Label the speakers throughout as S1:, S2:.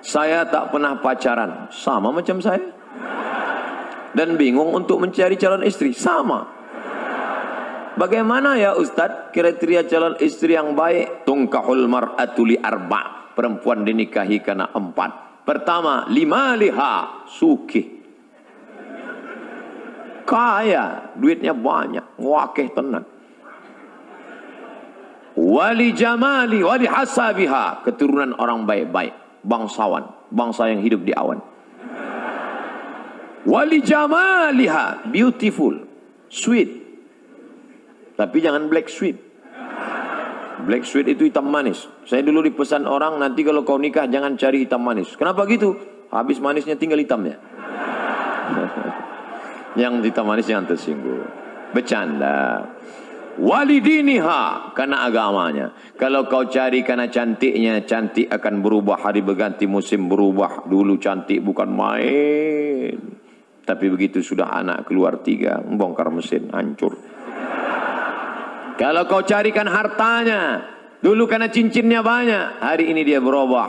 S1: Saya tak pernah pacaran, sama macam saya. Dan bingung untuk mencari calon istri, sama. Bagaimana ya Ustadz kriteria calon istri yang baik? Tungkahul mar'atu li arba'. Perempuan dinikahi karena 4. Pertama, limaliha, sukih. Kaya, duitnya banyak, wakih tenan. Wali jamali, wali hasabiha, keturunan orang baik-baik, bangsawan, bangsa yang hidup di awan. Wali jamaliha, beautiful, sweet. Tapi jangan black sweet. Black sweet itu hitam manis. Saya dulu dipesan orang, nanti kalau kau nikah jangan cari hitam manis. Kenapa gitu? Habis manisnya tinggal hitamnya. Yang hitam manis jangan tersinggung. Bercanda. Walidiniha, karena agamanya. Kalau kau cari karena cantiknya, cantik akan berubah, hari berganti musim berubah. Dulu cantik bukan main. Tapi begitu sudah anak keluar 3, membongkar mesin, hancur. Kalau kau carikan hartanya, dulu karena cincinnya banyak, hari ini dia berubah,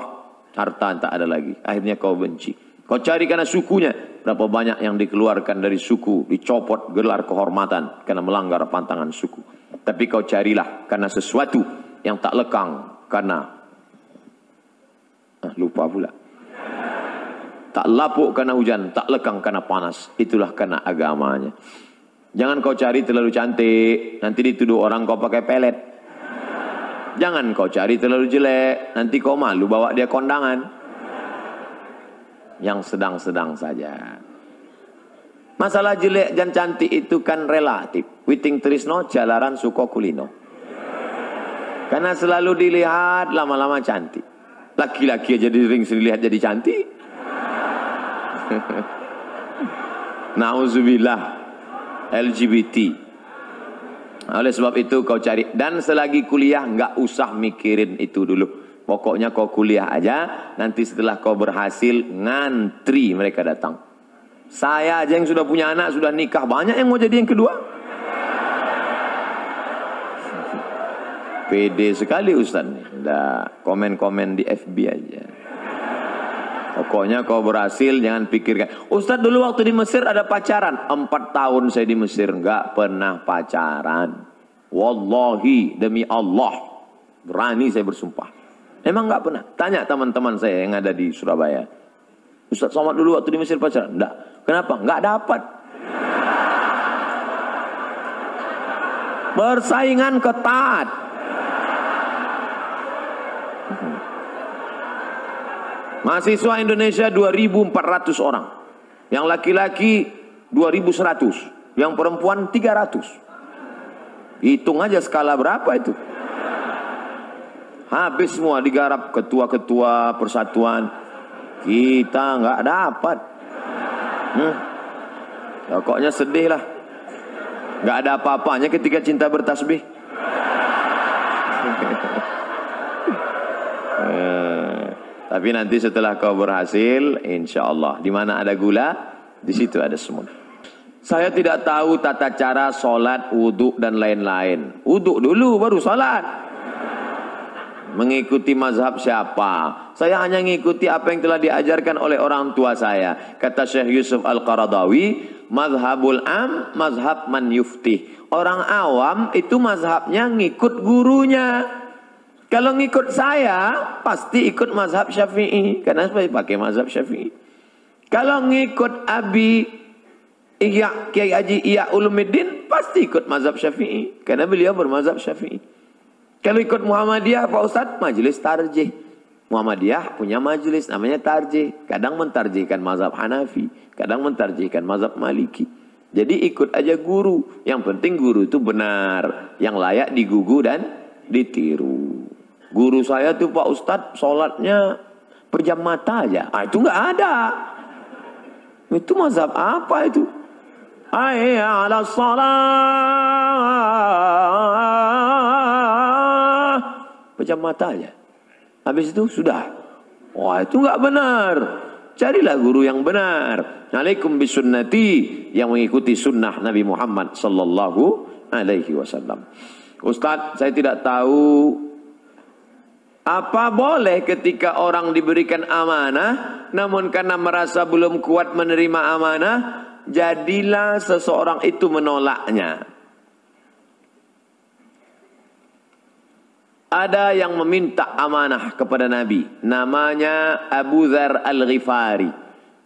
S1: harta tak ada lagi, akhirnya kau benci. Kau cari karena sukunya, berapa banyak yang dikeluarkan dari suku, dicopot gelar kehormatan karena melanggar pantangan suku. Tapi kau carilah karena sesuatu yang tak lekang, karena lupa pula. Tak lapuk karena hujan, tak lekang karena panas, itulah karena agamanya. Jangan kau cari terlalu cantik, nanti dituduh orang kau pakai pelet. Jangan kau cari terlalu jelek, nanti kau malu bawa dia kondangan. Yang sedang-sedang saja. Masalah jelek dan cantik itu kan relatif. Witing trisno jalaran suko kulino. Karena selalu dilihat lama-lama cantik. Laki-laki aja sering dilihat jadi cantik. Nauzubillah. LGBT. Oleh sebab itu kau cari. Dan selagi kuliah nggak usah mikirin itu dulu. Pokoknya kau kuliah aja. Nanti setelah kau berhasil, ngantri mereka datang. Saya aja yang sudah punya anak, sudah nikah, banyak yang mau jadi yang kedua. Pede sekali Ustaz. Nggak, komen-komen di FB aja. Pokoknya kau berhasil, jangan pikirkan. Ustaz dulu waktu di Mesir ada pacaran. 4 tahun saya di Mesir, nggak pernah pacaran. Wallahi, demi Allah. Berani saya bersumpah. Emang nggak pernah. Tanya teman-teman saya yang ada di Surabaya. Ustaz Somad dulu waktu di Mesir pacaran? Enggak. Kenapa? Nggak dapat. Persaingan ketat. Mahasiswa Indonesia 2.400 orang. Yang laki-laki 2.100. Yang perempuan 300. Hitung aja skala berapa itu. Habis semua digarap ketua-ketua persatuan. Kita nggak dapat. Pokoknya sedih lah. Nggak ada apa-apanya ketika cinta bertasbih. Tapi nanti setelah kau berhasil, insya Allah, di mana ada gula, di situ ada semut. Saya tidak tahu tata cara sholat, wudhu dan lain-lain. Wudhu dulu baru sholat. Mengikuti mazhab siapa? Saya hanya mengikuti apa yang telah diajarkan oleh orang tua saya. Kata Syekh Yusuf Al-Qaradawi, mazhabul am, mazhab man yuftih. Orang awam itu mazhabnya ngikut gurunya. Kalau ngikut saya, pasti ikut mazhab Syafi'i. Karena saya pakai mazhab Syafi'i. Kalau ngikut Abi Kiai Haji Ihya Ulumuddin, pasti ikut mazhab Syafi'i. Karena beliau bermazhab Syafi'i. Kalau ikut Muhammadiyah, Pak Ustadz, majelis tarjih. Muhammadiyah punya majelis, namanya tarjih. Kadang mentarjihkan mazhab Hanafi. Kadang mentarjihkan mazhab Maliki. Jadi ikut aja guru. Yang penting guru itu benar. Yang layak digugu dan ditiru. Guru saya tuh Pak Ustadz sholatnya pejam mata aja. Itu nggak ada. Itu mazhab apa itu? Hayya 'ala shalah. Pejam mata aja. Habis itu sudah. Wah itu nggak benar. Carilah guru yang benar. Alaikum bisunnati, yang mengikuti sunnah Nabi Muhammad sallallahu alaihi wasallam. Ustadz, saya tidak tahu Apa boleh ketika orang diberikan amanah, namun karena merasa belum kuat menerima amanah, jadilah seseorang itu menolaknya. Ada yang meminta amanah kepada Nabi. Namanya Abu Dzar Al-Ghifari.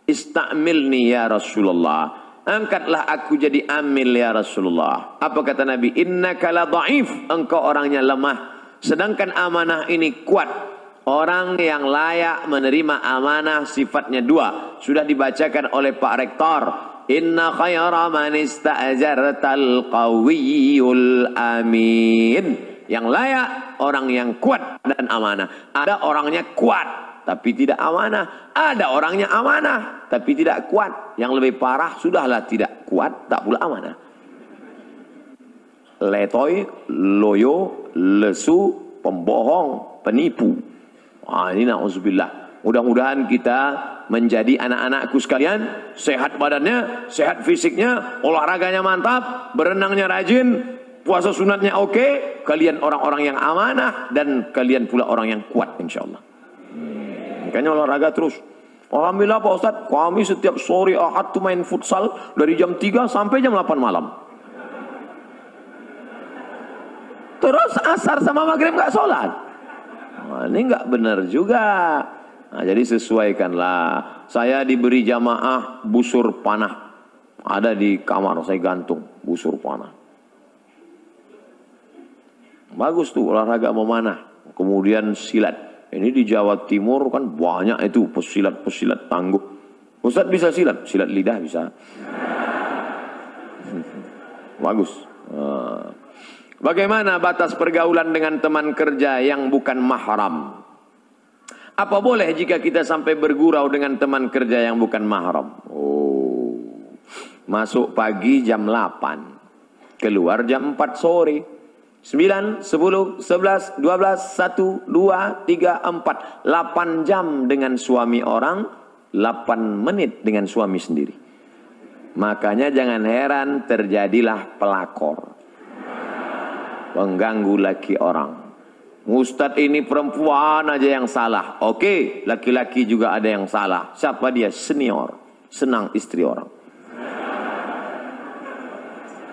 S1: Istamilni ya Rasulullah. Angkatlah aku jadi amil ya Rasulullah. Apa kata Nabi? Innaka la dha'if. Engkau orangnya lemah. Sedangkan amanah ini kuat. Orang yang layak menerima amanah sifatnya dua. Sudah dibacakan oleh Pak Rektor. Inna khaira man ista'jartal qawiyul amin. Yang layak orang yang kuat dan amanah. Ada orangnya kuat tapi tidak amanah. Ada orangnya amanah tapi tidak kuat. Yang lebih parah sudahlah tidak kuat tak pula amanah. Letoy, loyo, lesu, pembohong, penipu. Ini na'udzubillah. Mudah-mudahan kita menjadi anak-anakku sekalian, sehat badannya, sehat fisiknya, olahraganya mantap, berenangnya rajin, puasa sunatnya oke, kalian orang-orang yang amanah dan kalian pula orang yang kuat insyaallah. Makanya olahraga terus. Alhamdulillah Pak Ustadz, kami setiap sore Ahad tuh main futsal dari jam 3 sampai jam 8 malam. Terus asar sama maghrib nggak sholat. Ini nggak benar juga. Nah, jadi sesuaikanlah. Saya diberi jamaah busur panah. Ada di kamar saya gantung busur panah. Bagus tuh olahraga memanah. Kemudian silat. Ini di Jawa Timur kan banyak itu pesilat-pesilat tangguh. Ustadz bisa silat? Silat lidah bisa. Bagus. Bagaimana batas pergaulan dengan teman kerja yang bukan mahram? Apa boleh jika kita sampai bergurau dengan teman kerja yang bukan mahram? Masuk pagi jam 8. Keluar jam 4 sore. 9, 10, 11, 12, 1, 2, 3, 4. 8 jam dengan suami orang, 8 menit dengan suami sendiri. Makanya jangan heran terjadilah pelakor. Mengganggu laki orang. Ustadz ini perempuan aja yang salah. Oke, laki-laki juga ada yang salah. Siapa dia? Senior. Senang istri orang.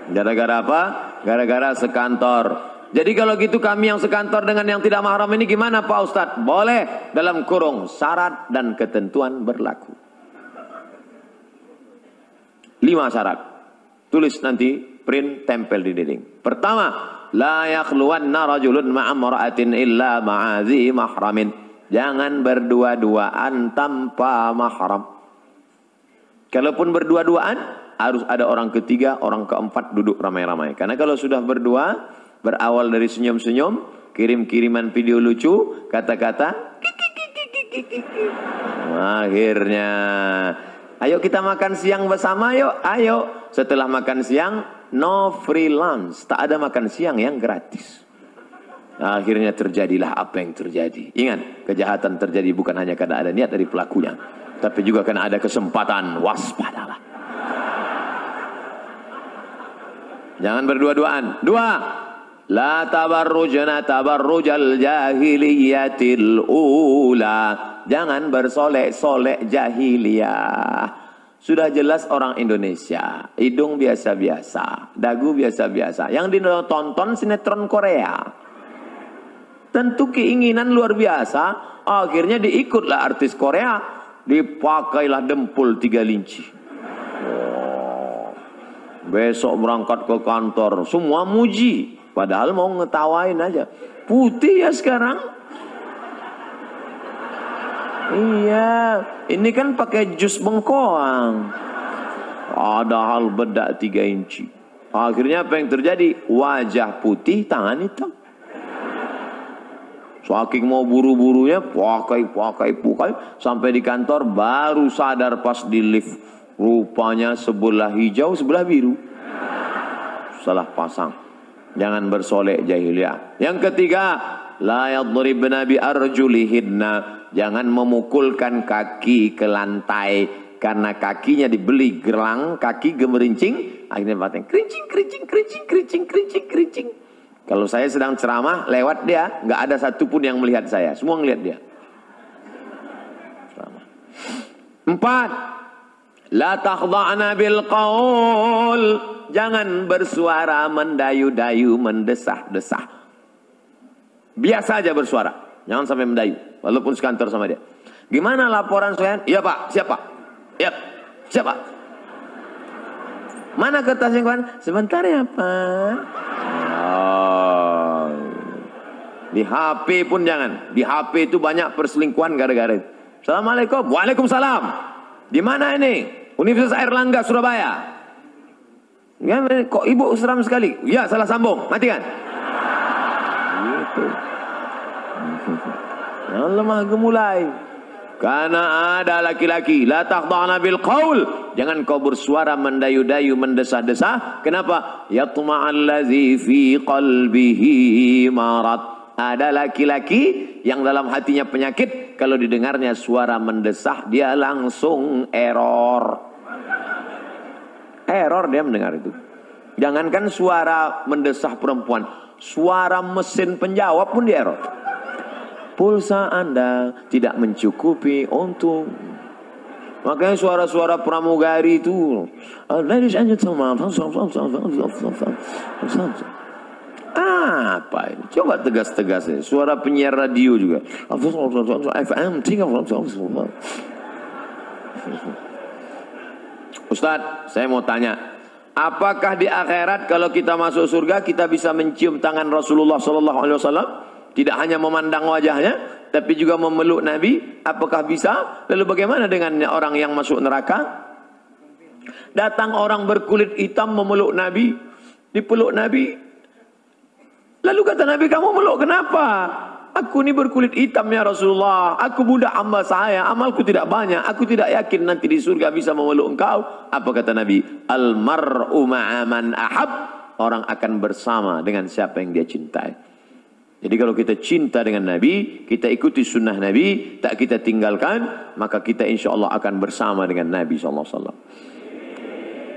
S1: Gara-gara apa? Gara-gara sekantor. Jadi kalau gitu kami yang sekantor dengan yang tidak mahram ini gimana Pak Ustadz? Boleh dalam kurung syarat dan ketentuan berlaku. 5 syarat. Tulis nanti, print, tempel di dinding. Pertama, la yakhluwanna rajulun ma'a imra'atin illa ma'azi mahramin. Jangan berdua-duaan tanpa mahram. Kalaupun berdua-duaan, harus ada orang ketiga, orang keempat duduk ramai-ramai. Karena kalau sudah berdua, berawal dari senyum-senyum, kirim-kiriman video lucu, kata-kata, akhirnya, ayo kita makan siang bersama yuk, ayo. Setelah makan siang, no free lunch, tak ada makan siang yang gratis. Akhirnya terjadilah apa yang terjadi. Ingat, kejahatan terjadi bukan hanya karena ada niat dari pelakunya, tapi juga karena ada kesempatan. Waspadalah. Jangan berdua-duaan. 2. La tabarrujna tabarrujal jahiliyatil ula. Jangan bersolek-solek jahiliyah. Sudah jelas orang Indonesia, hidung biasa-biasa, dagu biasa-biasa. Yang ditonton sinetron Korea. Tentu keinginan luar biasa, akhirnya diikutlah artis Korea, dipakailah dempul 3 linci. Besok berangkat ke kantor, semua muji, padahal mau ngetawain aja. Putih ya sekarang. Iya, ini kan pakai jus bengkoang. Padahal bedak 3 inci. Akhirnya apa yang terjadi? Wajah putih, tangan hitam. Saking mau buru-burunya, pakai. Sampai di kantor baru sadar pas di lift. Rupanya sebelah hijau, sebelah biru. Salah pasang. Jangan bersolek jahiliyah. Yang ketiga, la yadribna bi arjulihinna. Jangan memukulkan kaki ke lantai karena kakinya dibeli gelang, kaki gemerincing, akhirnya batin kerincing. Kalau saya sedang ceramah, lewat dia, nggak ada satupun yang melihat saya. Semua ngelihat dia. 4. La takhda'na bil qaul. Jangan bersuara mendayu-dayu, mendesah-desah. Biasa aja bersuara. Jangan sampai mendayu. Walaupun sekantor sama dia. Gimana laporan saya? Iya Pak, siapa? Iya, siapa? Mana kertasnya kawan? Sebentar ya Pak. Oh. Di HP pun jangan. Di HP itu banyak perselingkuhan gara-gara itu. Assalamualaikum. Waalaikumsalam. Di mana ini? Universitas Airlangga Surabaya. Ya, kok ibu seram sekali? Ya, salah sambung. Matikan. Gitu. Allah mah gemulai. Karena ada laki-laki, la takhda'na bil qaul. Jangan kau bersuara mendayu-dayu, mendesah-desah. Kenapa? Yatma'allazi fi qalbihi marad. Ada laki-laki yang dalam hatinya penyakit, kalau didengarnya suara mendesah, dia langsung error. Error dia mendengar itu. Jangankan suara mendesah perempuan, suara mesin penjawab pun dia error. Pulsa Anda tidak mencukupi untuk. Makanya suara-suara pramugari itu, ladies and gentlemen, apa ini? Coba tegas-tegas ya. Suara penyiar radio juga. FM 3. Ustadz, saya mau tanya, apakah di akhirat kalau kita masuk surga kita bisa mencium tangan Rasulullah SAW? Tidak hanya memandang wajahnya, tapi juga memeluk Nabi. Apakah bisa? Lalu bagaimana dengan orang yang masuk neraka? Datang orang berkulit hitam memeluk Nabi, dipeluk Nabi. Lalu kata Nabi, kamu meluk kenapa? Aku ini berkulit hitam ya Rasulullah. Aku budak hamba saya. Amalku tidak banyak. Aku tidak yakin nanti di surga bisa memeluk engkau. Apa kata Nabi? Al-mar'u ma'aman ahab. Orang akan bersama dengan siapa yang dia cintai. Jadi kalau kita cinta dengan Nabi, kita ikuti sunnah Nabi, tak kita tinggalkan, maka kita insya Allah akan bersama dengan Nabi SAW.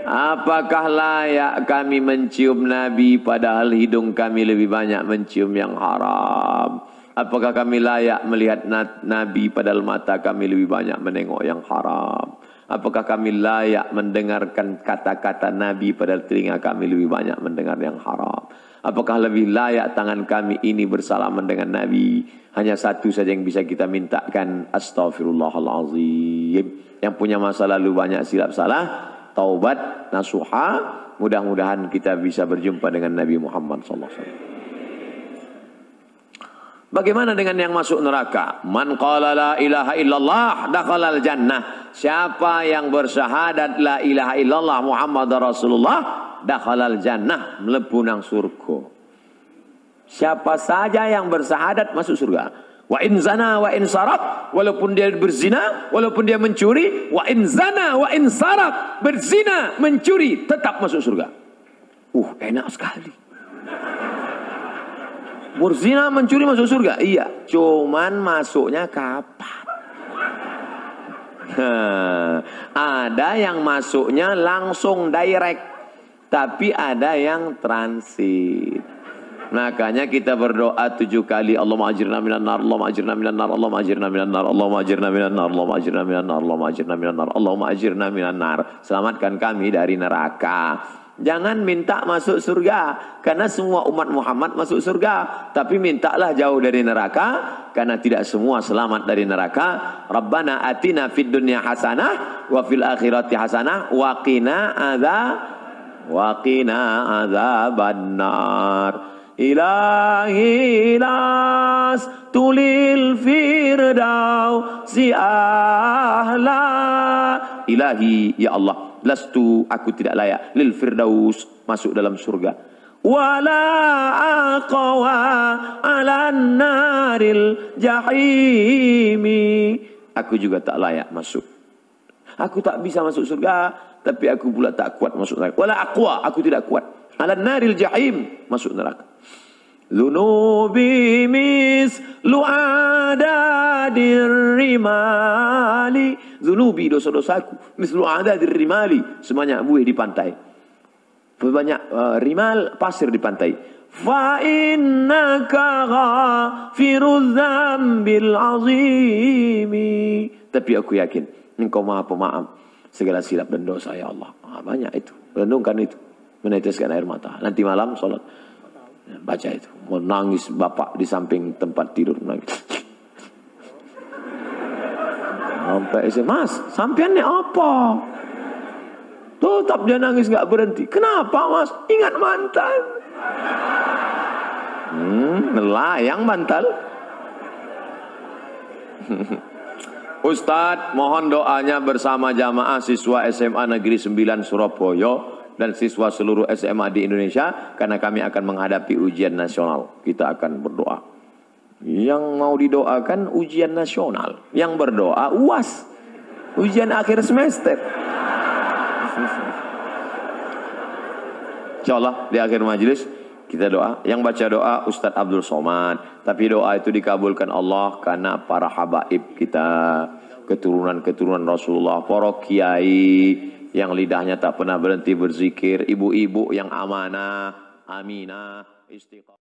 S1: Apakah layak kami mencium Nabi padahal hidung kami lebih banyak mencium yang haram? Apakah kami layak melihat Nabi padahal mata kami lebih banyak menengok yang haram? Apakah kami layak mendengarkan kata-kata Nabi padahal telinga kami lebih banyak mendengar yang haram? Apakah lebih layak tangan kami ini bersalaman dengan Nabi? Hanya satu saja yang bisa kita mintakan, astaghfirullahalazim. Yang punya masa lalu banyak silap salah, taubat, nasuha, mudah-mudahan kita bisa berjumpa dengan Nabi Muhammad SAW. Bagaimana dengan yang masuk neraka? Man qala la ilaha illallah dakhalal jannah. Siapa yang bersyahadat la ilaha illallah Muhammad Rasulullah, dakhalal jannah, mlebu nang surga. Siapa saja yang bersyahadat masuk surga. Wa in zana wa in sarat, walaupun dia berzina, walaupun dia mencuri, wa in zana wa in sarat, berzina, mencuri, tetap masuk surga. Enak sekali. Berzina, mencuri masuk surga. Iya, cuman masuknya kapan? Ada yang masuknya langsung direct, tapi ada yang transit. Makanya kita berdoa 7 kali, Allahumma ajirna minan nar, Allahumma ajirna minan nar, Allahumma ajirna minan nar, Allahumma ajirna minan nar, Allahumma ajirna minan nar, Allahumma ajirna minan nar, Allahumma ajirna minan nar. Selamatkan kami dari neraka. Jangan minta masuk surga, karena semua umat Muhammad masuk surga. Tapi mintalah jauh dari neraka, karena tidak semua selamat dari neraka. Rabbana atina fid dunya hasanah, wa fil akhirati hasanah, wa qina adzabannar. Ilahi las tulil firdausi ahla. Ilahi, ya Allah, lastu, aku tidak layak, lil firdaus, masuk dalam surga. Wala aqwa ala naril jahimi. Aku juga tak layak masuk. Aku tak bisa masuk surga, tapi aku pula tak kuat masuk neraka. Wala aqwa, aku tidak kuat. Ala naril jahim, masuk neraka. Zunubi mislu adadir rimali. Zunubi, dosa-dosaku, mislu adadir rimali, sebanyak buih di pantai. Banyak rimal, pasir di pantai. fa innaka ghafirudz dzambil azimi. Tapi aku yakin Engkau Maha Pemaaf segala silap dan dosa ya Allah. Banyak itu. Renungkan itu. Meneteskan air mata. Nanti malam sholat. Baca itu. Mau nangis bapak di samping tempat tidur. Nangis. Sampai Mas, sampeannya apa? Tetap dia nangis gak berhenti. Kenapa Mas? Ingat mantan. Melayang bantal. Ustadz, mohon doanya bersama jamaah siswa SMA Negeri 9 Surabaya dan siswa seluruh SMA di Indonesia karena kami akan menghadapi ujian nasional. Kita akan berdoa. Yang mau didoakan ujian nasional, yang berdoa UAS, ujian akhir semester. Insyaallah di akhir majelis kita doa. Yang baca doa Ustadz Abdul Somad. Tapi doa itu dikabulkan Allah karena para habaib kita, keturunan-keturunan Rasulullah, para kiai yang lidahnya tak pernah berhenti berzikir, ibu-ibu yang amanah, aminah, istiqamah.